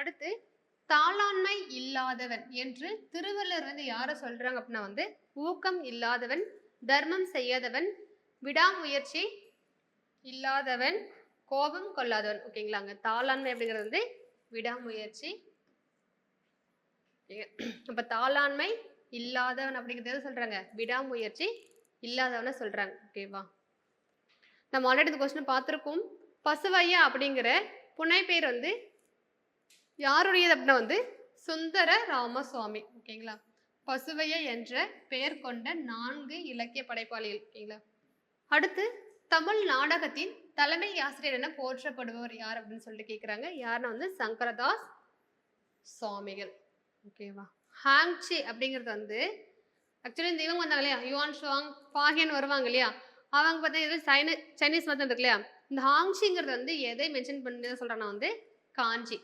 அடுத்து தாளாண்மை இல்லாதவன் என்று திருவள்ளுவர் வந்து யாரை சொல்றாங்க அப்படின்னா வந்து ஊக்கம் இல்லாதவன், தர்மம் செய்யாதவன், விடாமுயற்சி இல்லாதவன், கோபம் கொள்ளாதவன். ஓகேங்களாங்க. தாளாண்மை அப்படிங்கிறது வந்து விடாமுயற்சி. அப்ப தாளாண்மை இல்லாதவன் அப்படிங்கிறது எது சொல்றாங்க? விடாமுயற்சி இல்லாதவன சொல்றாங்க. ஓகேவா? நம்ம ஆல்ரெடி இந்த கொஸ்டின் பார்த்திருக்கோம். பசுவையா அப்படிங்கிற புனை பேர் வந்து யாருடையது அப்படின்னா வந்து சுந்தர ராமசுவாமி. ஓகேங்களா? பசுவையா என்ற பெயர் கொண்ட 4 இலக்கிய படைப்பாளிகள். ஓகேங்களா? அடுத்து தமிழ் நாடகத்தின் தலைமை ஆசிரியர் என போற்றப்படுபவர் யார் அப்படின்னு சொல்லிட்டு கேட்குறாங்க. யாருன்னா வந்து சங்கரதாஸ் சுவாமிகள். ஓகேவா? ஹாங்சி அப்படிங்கிறது வந்து ஆக்சுவலி இந்த இவங்க வந்தாங்க இல்லையா, யுவான் ஷுவாங் பாகியன் வருவாங்க இல்லையா, அவங்க பார்த்தீங்கன்னா சைனீஸ் மதம் இருக்கு இல்லையா, இந்த ஹாங்ஷிங்கிறது வந்து எதை மென்ஷன் பண்ணி சொல்றாங்கன்னா வந்து காஞ்சி.